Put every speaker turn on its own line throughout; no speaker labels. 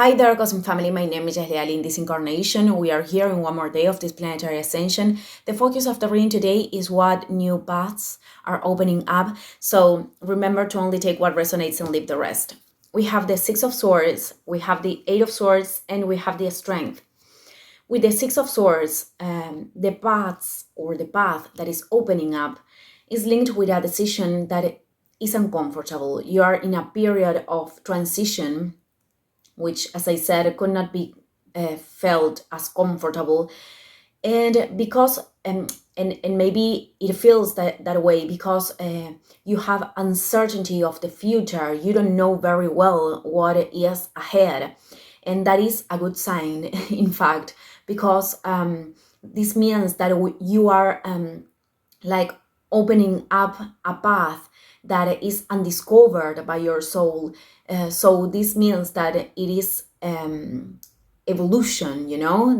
Hi there, Cosmic Family. My name is Jahliali. In this incarnation, we are here in one more day of this planetary ascension. The focus of the reading today is what new paths are opening up. So remember to only take what resonates and leave the rest. We have the Six of Swords, we have the Eight of Swords, and we have the Strength. With the Six of Swords, the paths or the path that is opening up is linked with a decision that is uncomfortable. You are in a period of transition which, as I said, could not be felt as comfortable. And because, and maybe it feels that way because you have uncertainty of the future. You don't know very well what is ahead. And that is a good sign, in fact, because this means that you are like opening up a path that is undiscovered by your soul. So this means that it is evolution,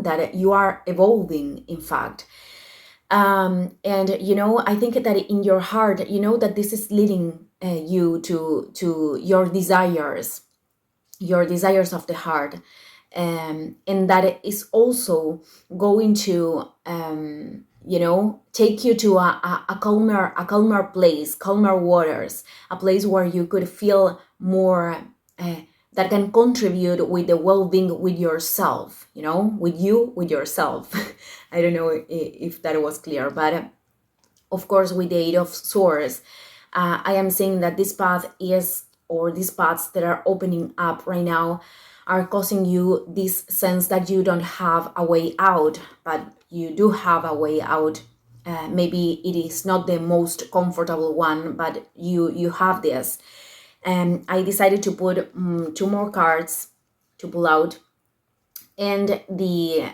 that you are evolving, in fact. And, I think that in your heart, that this is leading you to your desires of the heart. And that it is also going to take you to a calmer place, calmer waters, a place where you could feel more that can contribute with the well-being with yourself, with yourself. I don't know if that was clear, but of course with the Eight of Swords, I am saying that this path is, or these paths that are opening up right now are causing you this sense that you don't have a way out, but you do have a way out. Maybe it is not the most comfortable one, but you have this. And I decided to put two more cards to pull out. And the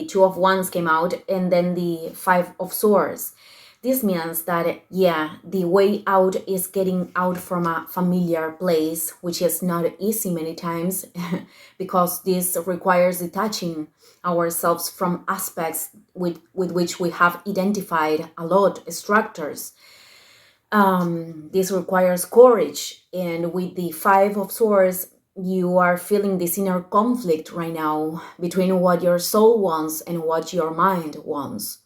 Two of Wands came out, and then the Five of Swords. This means that, the way out is getting out from a familiar place, which is not easy many times because this requires detaching ourselves from aspects with which we have identified a lot, structures. This requires courage. And with the Five of Swords, you are feeling this inner conflict right now between what your soul wants and what your mind wants.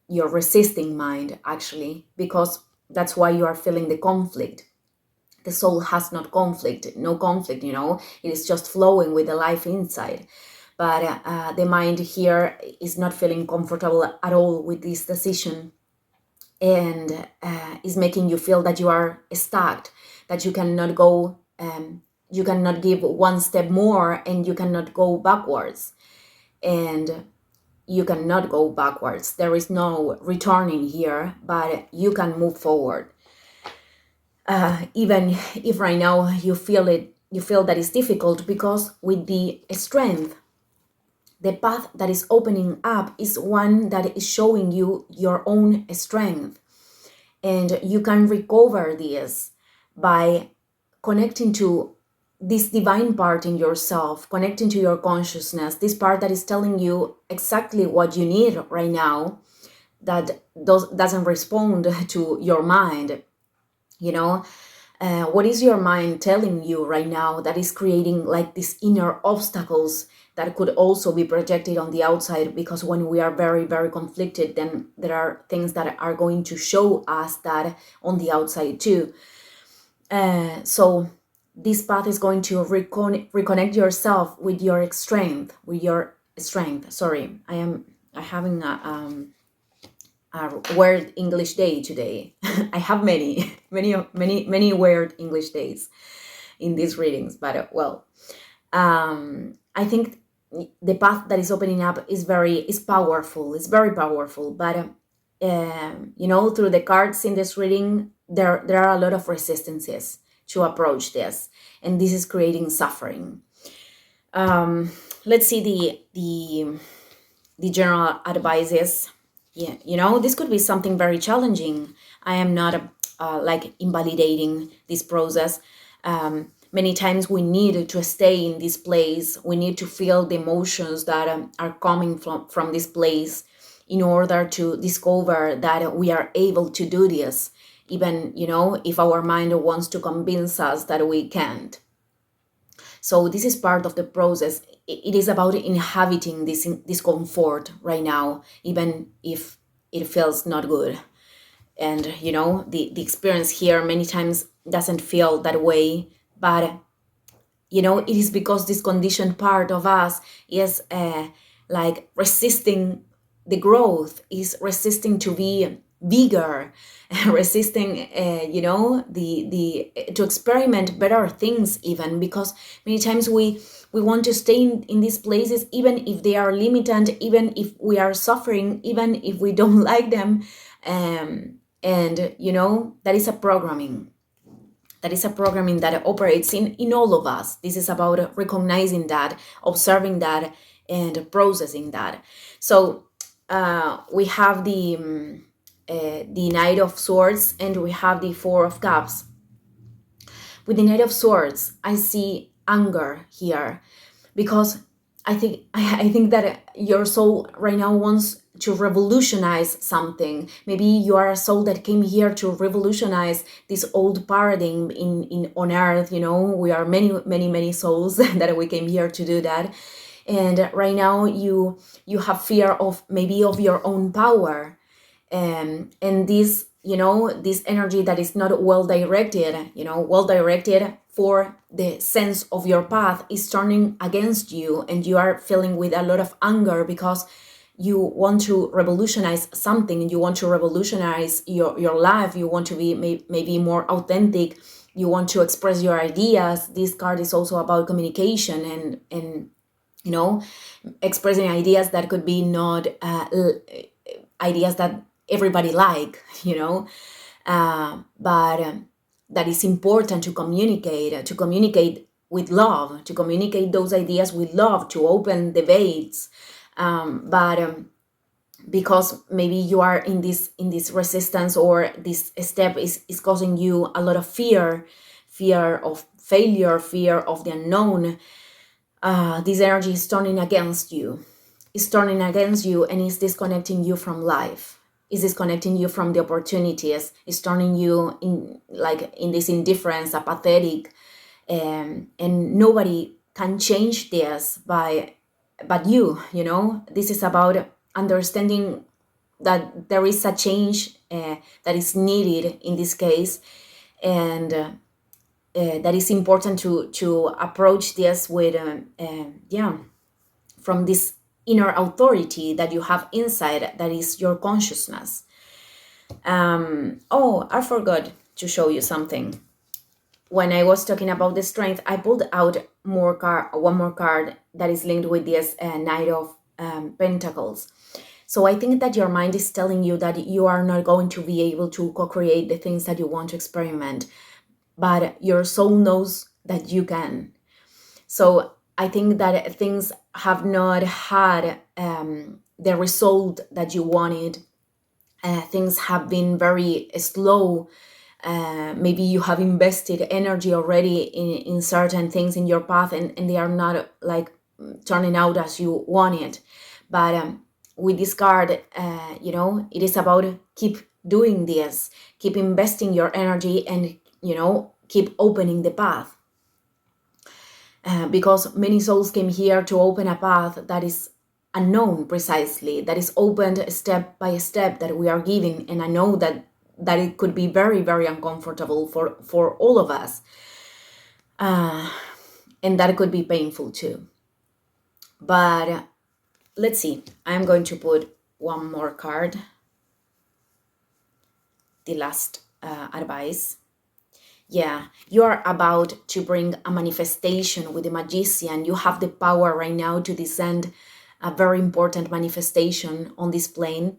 Your resisting mind, actually, because that's why you are feeling the conflict. The soul has no conflict, it is just flowing with the life inside. But the mind here is not feeling comfortable at all with this decision, and is making you feel that you are stuck, that you cannot go, you cannot give one step more, and you cannot go backwards. And you cannot go backwards. There is no returning here, but you can move forward. Even if right now you feel that it's difficult, because with the Strength, the path that is opening up is one that is showing you your own strength. And you can recover this by connecting to this divine part in yourself, connecting to your consciousness, this part that is telling you exactly what you need right now, that doesn't respond to your mind. What is your mind telling you right now that is creating like these inner obstacles that could also be projected on the outside? Because when we are very, very conflicted, then there are things that are going to show us that on the outside too. So this path is going to reconnect yourself with your strength, Sorry, I am having a weird English day today. I have many weird English days in these readings, but I think the path that is opening up is powerful. It's very powerful, but through the cards in this reading, there are a lot of resistances to approach this, and this is creating suffering. Let's see the general advices. This could be something very challenging. I am not invalidating this process. Many times we need to stay in this place. We need to feel the emotions that are coming from this place in order to discover that we are able to do this, even if our mind wants to convince us that we can't. So this is part of the process. It is about inhabiting this discomfort right now, even if it feels not good. And the experience here many times doesn't feel that way, but it is because this conditioned part of us is like resisting the growth, is resisting to be bigger, resisting the to experiment better things, even because many times we want to stay in these places even if they are limited, even if we are suffering, even if we don't like them. And that is a programming, that operates in all of us. This is about recognizing that, observing that, and processing that. So we have the Knight of Swords, and we have the Four of Cups. With the Knight of Swords, I see anger here, because I think that your soul right now wants to revolutionize something. Maybe you are a soul that came here to revolutionize this old paradigm in on earth. We are many many many souls that we came here to do that. And right now you have fear of maybe of your own power, and this energy that is not well directed for the sense of your path is turning against you, and you are feeling with a lot of anger because you want to revolutionize something, and you want to revolutionize your life. You want to be maybe more authentic. You want to express your ideas. This card is also about communication and expressing ideas that could be not ideas that everybody like, but that is important to communicate with love, to communicate those ideas with love, to open debates. But because maybe you are in this resistance, or this step is causing you a lot of fear of failure, fear of the unknown. This energy is turning against you. It's turning against you, and is disconnecting you from life. Is disconnecting you from the opportunities. It's turning you in this indifference, apathetic, and nobody can change this but you. This is about understanding that there is a change that is needed in this case, and that is important to approach this with from this inner authority that you have inside, that is your consciousness. Oh, I forgot to show you something. When I was talking about the strength, I pulled out one more card that is linked with this Knight of Pentacles. So I think that your mind is telling you that you are not going to be able to co-create the things that you want to experiment, but your soul knows that you can. So I think that things have not had the result that you wanted. Things have been very slow. Maybe you have invested energy already in certain things in your path, and they are not turning out as you wanted. But with this card, it is about keep doing this, keep investing your energy, and keep opening the path. Because many souls came here to open a path that is unknown, precisely, that is opened step by step, that we are giving. And I know that it could be very, very uncomfortable for all of us. And that could be painful too. But let's see. I'm going to put one more card. The last advice. Yeah, you are about to bring a manifestation with the Magician. You have the power right now to descend a very important manifestation on this plane.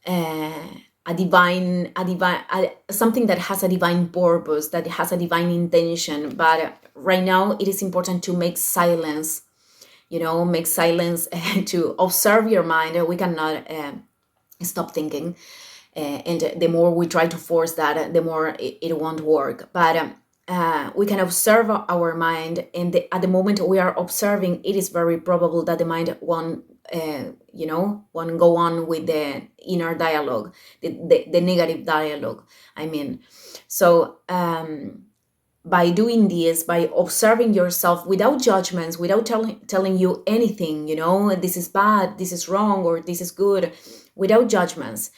Something that has a divine purpose, that has a divine intention. But right now it is important to make silence, to observe your mind. We cannot stop thinking. And the more we try to force that, the more it won't work. But we can observe our mind, and at the moment we are observing, it is very probable that the mind won't go on with the inner dialogue, the negative dialogue, I mean. So by doing this, by observing yourself without judgments, without telling you anything, this is bad, this is wrong, or this is good, without judgments,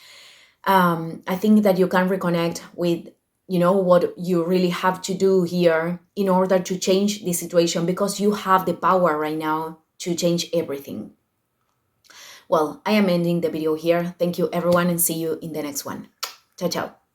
I think that you can reconnect with, what you really have to do here in order to change the situation, because you have the power right now to change everything. Well, I am ending the video here. Thank you, everyone, and see you in the next one. Ciao, ciao.